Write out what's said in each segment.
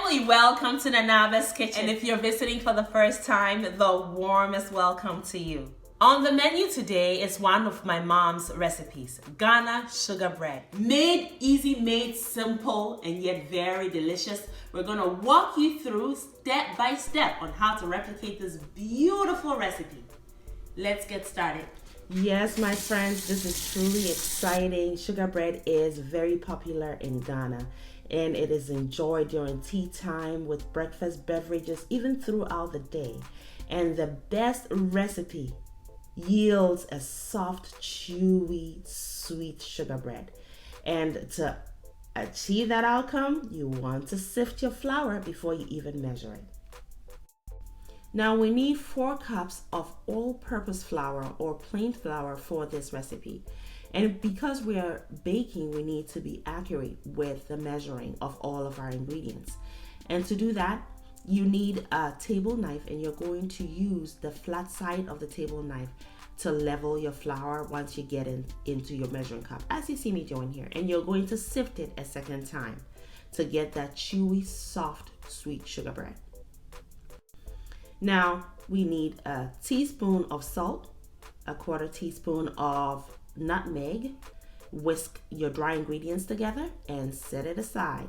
Family, welcome to Nanaba's Kitchen. And if you're visiting for the first time, the warmest welcome to you. On the menu today is one of my mom's recipes, Ghana sugar bread. Made easy, made simple, and yet very delicious. We're gonna walk you through step by step on how to replicate this beautiful recipe. Let's get started. Yes, my friends, this is truly exciting. Sugar bread is very popular in Ghana, and it is enjoyed during tea time with breakfast beverages, even throughout the day. And the best recipe yields a soft, chewy, sweet sugar bread. And to achieve that outcome, you want to sift your flour before you even measure it. Now we need 4 cups of all-purpose flour or plain flour for this recipe. And because we are baking, we need to be accurate with the measuring of all of our ingredients. And to do that, you need a table knife, and you're going to use the flat side of the table knife to level your flour once you get into your measuring cup, as you see me doing here. And you're going to sift it a second time to get that chewy, soft, sweet sugar bread. Now we need a teaspoon of salt, a 1/4 teaspoon of nutmeg. Whisk your dry ingredients together and set it aside.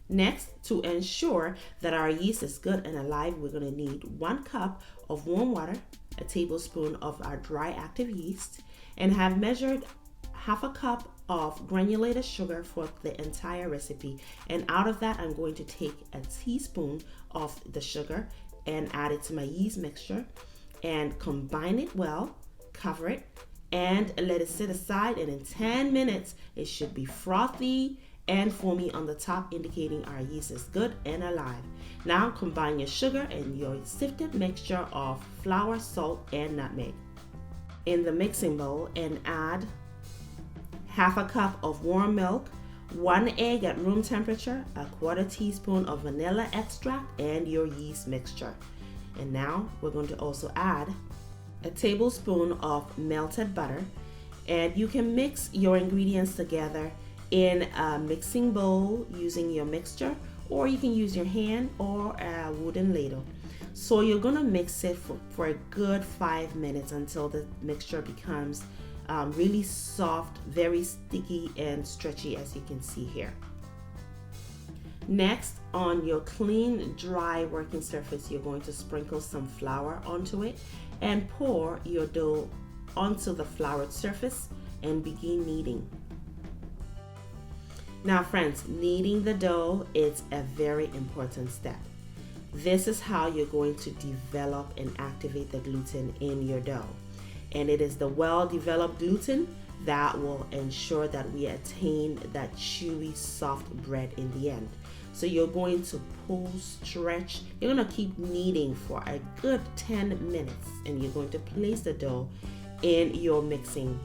Next, to ensure that our yeast is good and alive, we're going to need 1 cup of warm water, a tablespoon of our dry active yeast, and have measured 1/2 cup of granulated sugar for the entire recipe. And out of that, I'm going to take a teaspoon of the sugar and add it to my yeast mixture and combine it well, cover it, and let it sit aside. And in 10 minutes, it should be frothy and foamy on the top, indicating our yeast is good and alive. Now combine your sugar and your sifted mixture of flour, salt, and nutmeg in the mixing bowl, and add 1/2 cup of warm milk, 1 egg at room temperature, a 1/4 teaspoon of vanilla extract, and your yeast mixture. And now we're going to also add a tablespoon of melted butter, and you can mix your ingredients together in a mixing bowl using your mixture, or you can use your hand or a wooden ladle. So you're gonna mix it for a good 5 minutes until the mixture becomes really soft, very sticky and stretchy, as you can see here. Next, on your clean, dry working surface, you're going to sprinkle some flour onto it and pour your dough onto the floured surface and begin kneading. Now friends, kneading the dough is a very important step. This is how you're going to develop and activate the gluten in your dough. And it is the well-developed gluten that will ensure that we attain that chewy, soft bread in the end. So you're going to pull, stretch, you're going to keep kneading for a good 10 minutes, and you're going to place the dough in your mixing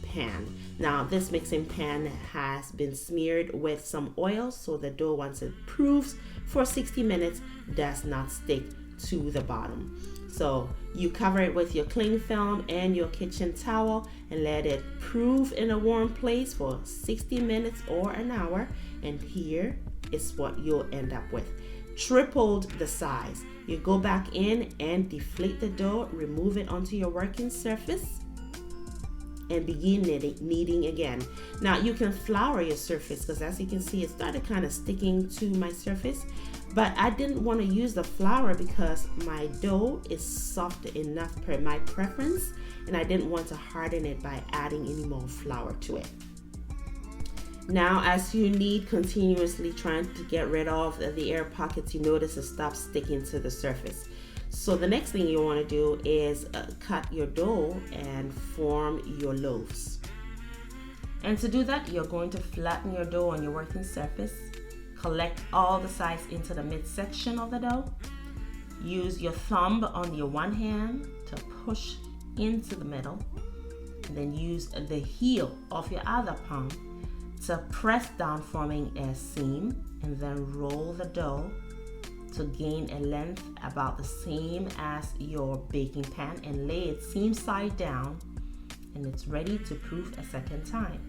pan. Now this mixing pan has been smeared with some oil, so the dough, once it proofs for 60 minutes, does not stick to the bottom. So you cover it with your cling film and your kitchen towel and let it proof in a warm place for 60 minutes or an hour. And here is what you'll end up with. Tripled the size. You go back in and deflate the dough, remove it onto your working surface, and begin kneading again. Now you can flour your surface, because as you can see, it started kind of sticking to my surface, but I didn't want to use the flour because my dough is soft enough per my preference, and I didn't want to harden it by adding any more flour to it. Now as you knead continuously, trying to get rid of the air pockets, you notice it stops sticking to the surface. So the next thing you want to do is cut your dough and form your loaves. And to do that, you're going to flatten your dough on your working surface. Collect all the sides into the midsection of the dough. Use your thumb on your one hand to push into the middle. And then use the heel of your other palm to press down, forming a seam. And then roll the dough to gain a length about the same as your baking pan, and lay it seam side down, and it's ready to proof a second time.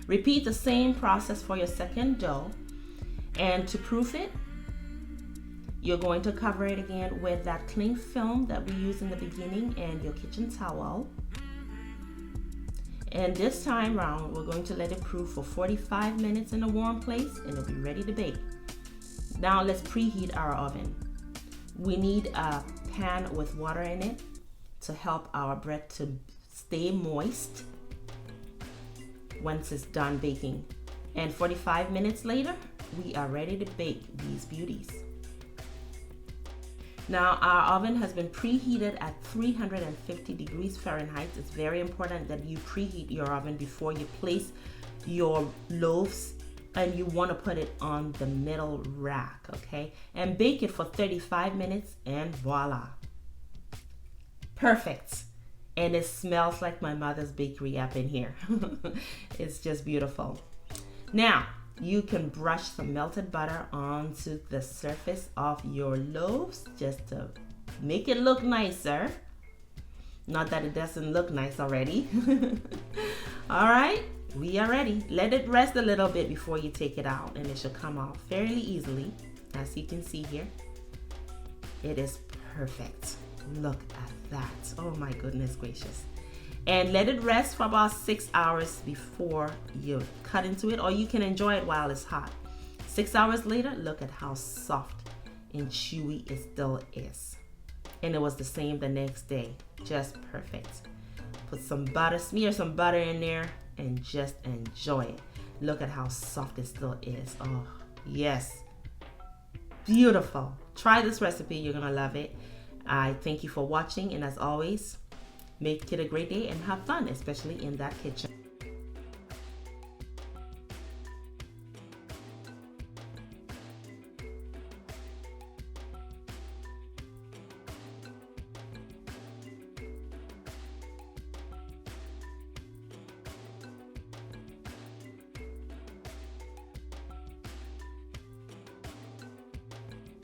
Repeat the same process for your second dough, and to proof it, You're going to cover it again with that cling film that we used in the beginning and your kitchen towel. And this time round, we're going to let it cool for 45 minutes in a warm place and it'll be ready to bake. Now let's preheat our oven. We need a pan with water in it to help our bread to stay moist once it's done baking. And 45 minutes later, we are ready to bake these beauties. Now our oven has been preheated at 350 degrees Fahrenheit. It's very important that you preheat your oven before you place your loaves, and you want to put it on the middle rack, okay? And bake it for 35 minutes and voila. Perfect. And it smells like my mother's bakery up in here. It's just beautiful. Now, you can brush some melted butter onto the surface of your loaves just to make it look nicer. Not that it doesn't look nice already. All right, we are ready. Let it rest a little bit before you take it out, and it should come off fairly easily. As you can see here, it is perfect. Look at that. Oh my goodness gracious. And let it rest for about 6 hours before you cut into it, or you can enjoy it while it's hot. 6 hours later, look at how soft and chewy it still is. And it was the same the next day. Just perfect. Put some butter, smear some butter in there, and just enjoy it. Look at how soft it still is. Oh, yes. Beautiful. Try this recipe. You're going to love it. I thank you for watching, and as always, make it a great day and have fun, especially in that kitchen.